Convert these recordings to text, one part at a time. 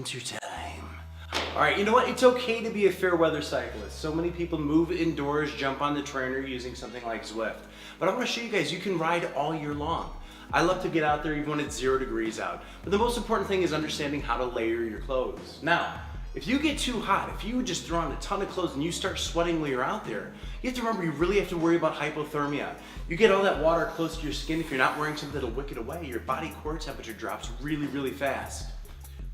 winter time. All right, you know what? It's okay to be a fair weather cyclist. So many people move indoors, jump on the trainer using something like Zwift. But I want to show you guys, you can ride all year long. I love to get out there even when it's 0 degrees out. But the most important thing is understanding how to layer your clothes. Now, if you get too hot, if you just throw on a ton of clothes and you start sweating while you're out there, you have to remember you really have to worry about hypothermia. You get all that water close to your skin. If you're not wearing something that'll wick it away, your body core temperature drops really, really fast.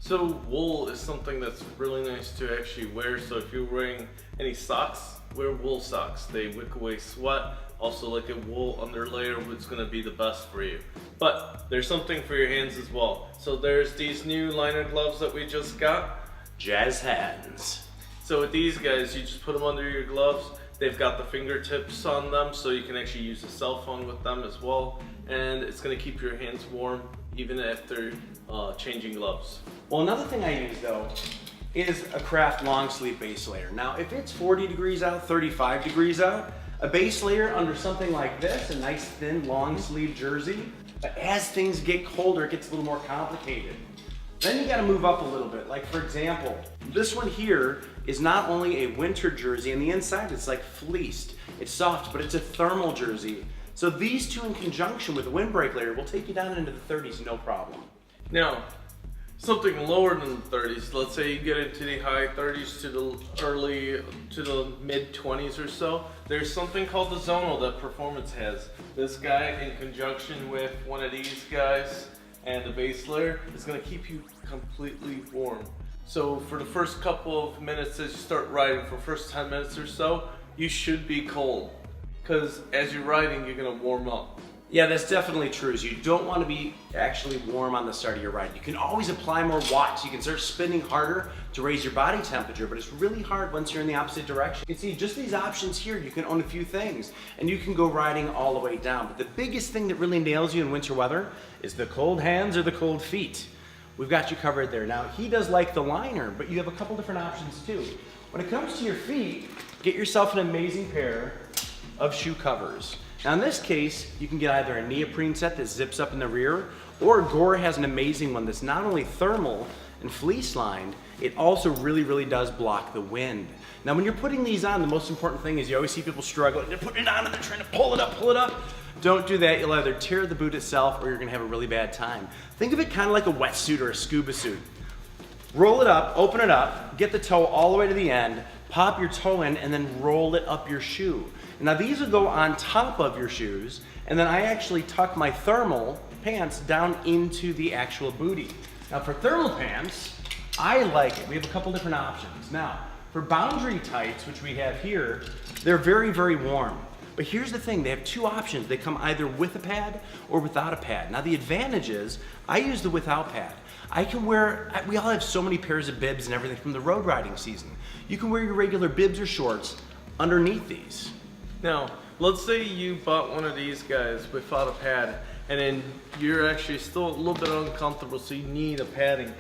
So wool is something that's really nice to actually wear. So if you're wearing any socks, wear wool socks. They wick away sweat. Also, like a wool underlayer is going to be the best for you. But there's something for your hands as well. So there's these new liner gloves that we just got. Jazz hands. So with these guys, you just put them under your gloves. They've got the fingertips on them, so you can actually use a cell phone with them as well. And it's going to keep your hands warm even after changing gloves. Well, another thing I use though is a Craft long sleeve base layer. Now, if it's 40 degrees out, 35 degrees out, a base layer under something like this, a nice thin long sleeve jersey, but as things get colder, it gets a little more complicated. Then you gotta move up a little bit. Like for example, this one here is not only a winter jersey, and the inside it's like fleeced. It's soft, but it's a thermal jersey. So these two in conjunction with the windbreak layer will take you down into the 30s, no problem. Now, something lower than the 30s, let's say you get into the high 30s to the mid 20s or so, there's something called the Zonal that Performance has. This guy in conjunction with one of these guys and the base layer is going to keep you completely warm. So for the first couple of minutes as you start riding, for the first 10 minutes or so, you should be cold. Because as you're riding, you're going to warm up. Yeah, that's definitely true. You don't want to be actually warm on the start of your ride. You can always apply more watts. You can start spinning harder to raise your body temperature, but it's really hard once you're in the opposite direction. You can see just these options here, you can own a few things, and you can go riding all the way down. But the biggest thing that really nails you in winter weather is the cold hands or the cold feet. We've got you covered there. Now, he does like the liner, but you have a couple different options too. When it comes to your feet, get yourself an amazing pair of shoe covers. Now in this case, you can get either a neoprene set that zips up in the rear, or Gore has an amazing one that's not only thermal and fleece lined, it also really does block the wind. Now when you're putting these on, the most important thing is you always see people struggling. They're putting it on and they're trying to pull it up. Don't do that. You'll either tear the boot itself or you're gonna have a really bad time. Think of it kind of like a wetsuit or a scuba suit. Roll it up, open it up, get the toe all the way to the end, pop your toe in, and then roll it up your shoe. Now these will go on top of your shoes, and then I actually tuck my thermal pants down into the actual booty. Now for thermal pants, I like it. We have a couple different options. Now, for boundary tights, which we have here, they're very warm. But here's the thing, they have two options. They come either with a pad or without a pad. Now the advantage is, I use the without pad. I can wear, we all have so many pairs of bibs and everything from the road riding season. You can wear your regular bibs or shorts underneath these. Now, let's say you bought one of these guys without a pad, and then you're actually still a little bit uncomfortable, so you need a padding.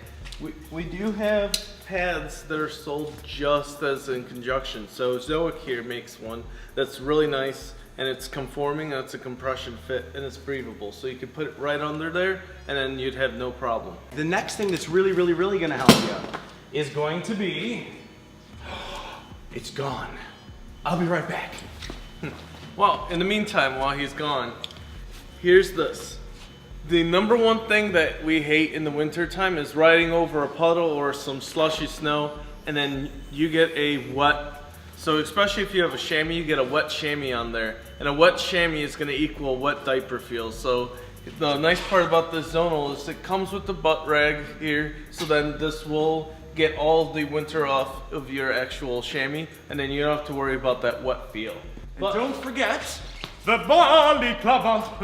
We do have pads that are sold just as in conjunction. So Zoic here makes one that's really nice, and it's conforming, and it's a compression fit, and it's breathable. So you can put it right under there, and then you'd have no problem. The next thing that's really gonna help you is going to be, it's gone. I'll be right back. Well, in the meantime, while he's gone, here's this. The number one thing that we hate in the winter time is riding over a puddle or some slushy snow, and then you get a wet, so especially if you have a chamois, you get a wet chamois on there. And a wet chamois is gonna equal a wet diaper feel. So the nice part about this Zonal is it comes with the butt rag here, so then this will get all the winter off of your actual chamois, and then you don't have to worry about that wet feel. And don't forget the balaclava.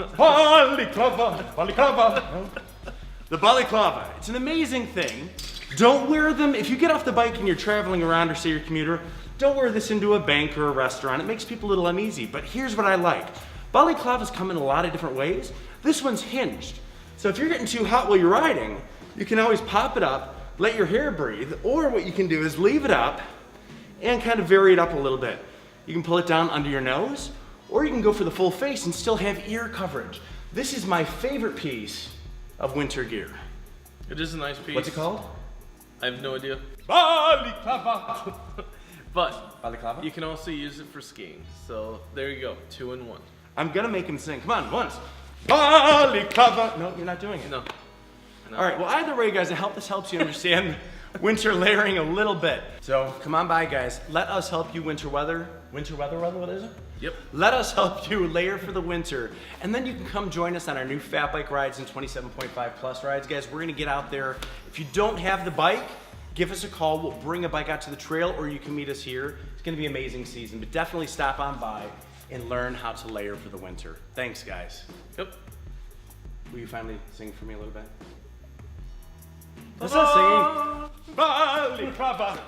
The balaclava. It's an amazing thing. Don't wear them, if you get off the bike and you're traveling around or say you're a commuter, don't wear this into a bank or a restaurant. It makes people a little uneasy, but here's what I like. Balaclavas come in a lot of different ways. This one's hinged. So if you're getting too hot while you're riding, you can always pop it up, let your hair breathe, or what you can do is leave it up and kind of vary it up a little bit. You can pull it down under your nose, or you can go for the full face and still have ear coverage. This is my favorite piece of winter gear. It is a nice piece. What's it called? I have no idea. Balaclava. But Balaclava? you can also use it for skiing. So there you go, 2 in 1. I'm gonna make him sing. Come on, once. Balaclava. No, you're not doing it. No. All right, well, either way, guys, I hope this helps you understand winter layering a little bit. So come on by, guys. Let us help you winter weather, what is it? Yep. Let us help you layer for the winter. And then you can come join us on our new Fat Bike rides and 27.5 Plus rides. Guys, we're gonna get out there. If you don't have the bike, give us a call. We'll bring a bike out to the trail, or you can meet us here. It's gonna be an amazing season, but definitely stop on by and learn how to layer for the winter. Thanks, guys. Yep. Will you finally sing for me a little bit? That's not singing. Balaclava.